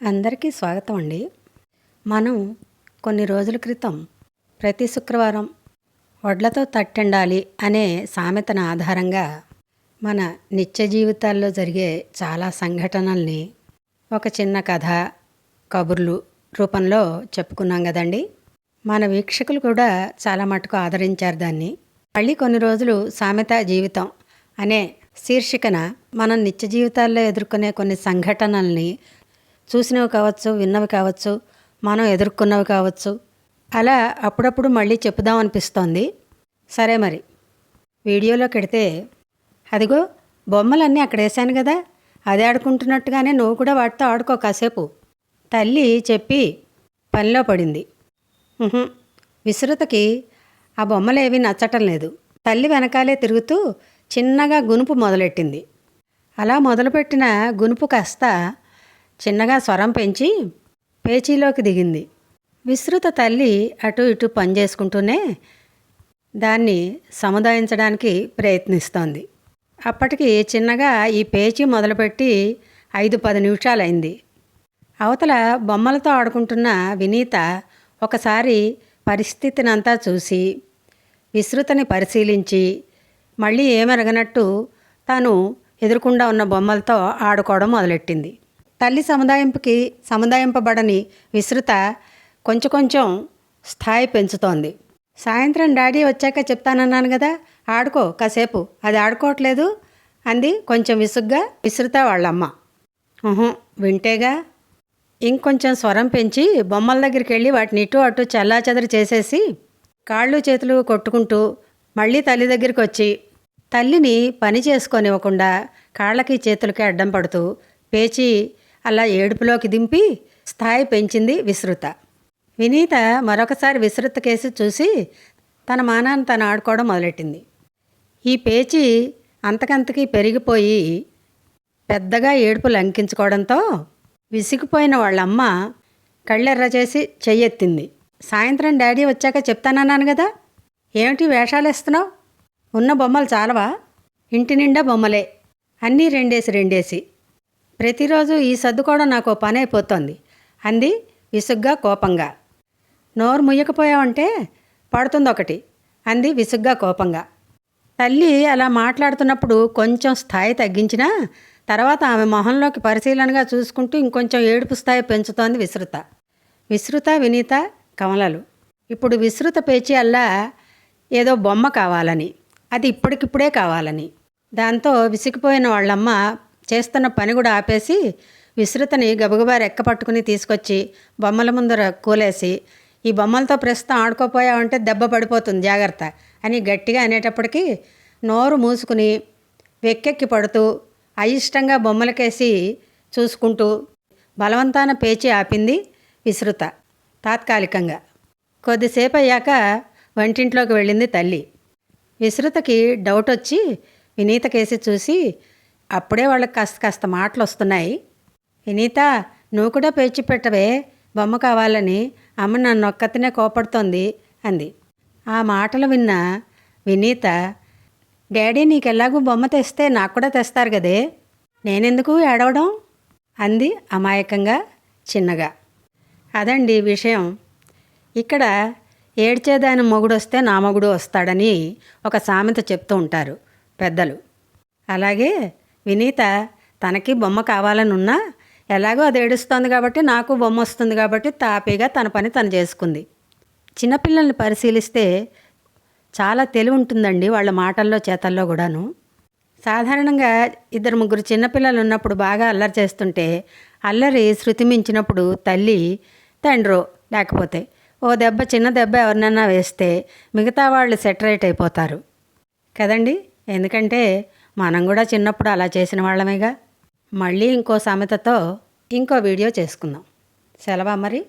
అందరికీ స్వాగతం అండి. మనం కొన్ని రోజుల క్రితం ప్రతి శుక్రవారం వడ్లతో తట్టెండాలి అనే సామెతను ఆధారంగా మన నిత్య జీవితాల్లో జరిగే చాలా సంఘటనల్ని ఒక చిన్న కథ, కబుర్లు రూపంలో చెప్పుకున్నాం కదండి. మన వీక్షకులు కూడా చాలా మటుకు ఆదరించారు దాన్ని. మళ్ళీ కొన్ని రోజులు సామెత జీవితం అనే శీర్షికన మనం నిత్య జీవితాల్లో ఎదుర్కొనే కొన్ని సంఘటనల్ని చూసినవి కావచ్చు, విన్నవి కావచ్చు, మనం ఎదుర్కొన్నవి కావచ్చు, అలా అప్పుడప్పుడు మళ్ళీ చెప్పుదాం అనిపిస్తోంది. సరే మరి వీడియోలోకి వెడితే, అదిగో బొమ్మలన్నీ అక్కడ వేసాను కదా, అది ఆడుకుంటున్నట్టుగానే నువ్వు కూడా వాటితో ఆడుకో కాసేపు తల్లి చెప్పి పనిలో పడింది. విసురుతకి ఆ బొమ్మలేవి నచ్చటం లేదు. తల్లి వెనకాలే తిరుగుతూ చిన్నగా గునుపు మొదలెట్టింది. అలా మొదలుపెట్టిన గునుపు కాస్త చిన్నగా స్వరం పెంచి పేచీలోకి దిగింది. విస్తృత తల్లి అటు ఇటు పనిచేసుకుంటూనే దాన్ని సముదాయించడానికి ప్రయత్నిస్తోంది. అప్పటికి చిన్నగా ఈ పేచీ మొదలుపెట్టి 5-10 నిమిషాలైంది. అవతల బొమ్మలతో ఆడుకుంటున్న వినీత ఒకసారి పరిస్థితినంతా చూసి విస్తృతని పరిశీలించి మళ్ళీ ఏమెరగనట్టు తాను ఎదురుకుండా ఉన్న బొమ్మలతో ఆడుకోవడం మొదలెట్టింది. తల్లి సముదాయింపబడని విస్తృత కొంచెం స్థాయి పెంచుతోంది. సాయంత్రం డాడీ వచ్చాక చెప్తానన్నాను కదా, ఆడుకో కాసేపు, అది ఆడుకోవట్లేదు అంది కొంచెం విసుగ్గా విస్తృత వాళ్ళమ్మ. వింటేగా. ఇంకొంచెం స్వరం పెంచి బొమ్మల దగ్గరికి వెళ్ళి వాటిని ఇటు అటు చల్లాచెదరు చేసేసి కాళ్ళు చేతులు కొట్టుకుంటూ మళ్ళీ తల్లి దగ్గరికి వచ్చి తల్లిని పని చేసుకొనివ్వకుండా కాళ్ళకి చేతులకి అడ్డం పడుతూ పేచి అలా ఏడుపులోకి దింపి స్థాయి పెంచింది విస్తృత. వినీత మరొకసారి విస్తృత కేసి చూసి తన మానాన్ని తను ఆడుకోవడం మొదలెట్టింది. ఈ పేచి అంతకంతకీ పెరిగిపోయి పెద్దగా ఏడుపు లంకించుకోవడంతో విసిగిపోయిన వాళ్ళమ్మ కళ్ళెర్ర చేసి చెయ్యెత్తింది. సాయంత్రం డాడీ వచ్చాక చెప్తానన్నాను కదా, ఏమిటి వేషాలేస్తున్నావు? ఉన్న బొమ్మలు చాలవా? ఇంటి నిండా బొమ్మలే, అన్నీ రెండేసి ప్రతిరోజు ఈ సర్దుకోవడం నాకు పని అయిపోతోంది అంది విసుగ్గా కోపంగా. నోరు ముయ్యకపోయావంటే పడుతుందొకటి అంది విసుగ్గా కోపంగా. తల్లి అలా మాట్లాడుతున్నప్పుడు కొంచెం స్థాయి తగ్గించినా తర్వాత ఆమె మొహంలోకి పరిశీలనగా చూసుకుంటూ ఇంకొంచెం ఏడుపు స్థాయి పెంచుతోంది విస్తృత. వినీత కమలలు. ఇప్పుడు విస్తృత పేచీ అల్లా ఏదో బొమ్మ కావాలని, అది ఇప్పటికిప్పుడే కావాలని. దాంతో విసిగిపోయిన వాళ్ళమ్మ చేస్తున్న పని కూడా ఆపేసి విస్తృతని గబగబా రెక్క పట్టుకుని తీసుకొచ్చి బొమ్మల ముందర కూలేసి, ఈ బొమ్మలతో ప్రస్తుతం ఆడుకోపోయావంటే దెబ్బ పడిపోతుంది జాగ్రత్త అని గట్టిగా అనేటప్పటికీ నోరు మూసుకుని వెక్కెక్కి పడుతూ అయిష్టంగా బొమ్మలకేసి చూసుకుంటూ బలవంతాన పేచి ఆపింది విస్తృత తాత్కాలికంగా. కొద్దిసేపు అయ్యాక వంటింట్లోకి వెళ్ళింది తల్లి. విస్తృతకి డౌట్ వచ్చి వినీతకేసి చూసి, అప్పుడే వాళ్ళకి కాస్త మాటలు వస్తున్నాయి. వినీత, నువ్వు కూడా పేచి పెట్టవే, బొమ్మ కావాలని అమ్మ నన్ను ఒక్కతినే కోపడుతోంది అంది. ఆ మాటలు విన్న వినీత, డాడీ నీకెలాగూ బొమ్మ తెస్తే నాకు కూడా తెస్తారు కదే, నేనెందుకు ఏడవడం అంది అమాయకంగా చిన్నగా. అదండి విషయం. ఇక్కడ ఏడ్చేదాని మొగుడు వస్తే నా మొగుడు వస్తాడని ఒక సామెత చెప్తూ ఉంటారు పెద్దలు. అలాగే వినీత తనకి బొమ్మ కావాలని ఉన్నా ఎలాగో అది ఏడుస్తోంది కాబట్టి నాకు బొమ్మ వస్తుంది కాబట్టి తాపీగా తన పని తను చేసుకుంది. చిన్నపిల్లల్ని పరిశీలిస్తే చాలా తెలివి ఉంటుందండి వాళ్ళ మాటల్లో చేతల్లో కూడాను. సాధారణంగా 2-3 చిన్నపిల్లలు ఉన్నప్పుడు బాగా అల్లరి చేస్తుంటే అల్లరి శృతి మించినప్పుడు తల్లి తండ్రో లేకపోతే చిన్న దెబ్బ ఎవరినైనా వేస్తే మిగతా వాళ్ళు సెటరేట్ అయిపోతారు కదండి. ఎందుకంటే మనం కూడా చిన్నప్పుడు అలా చేసిన వాళ్ళమేగా. మళ్ళీ ఇంకో సామెతతో ఇంకో వీడియో చేసుకుందాం. సెలవా మరి.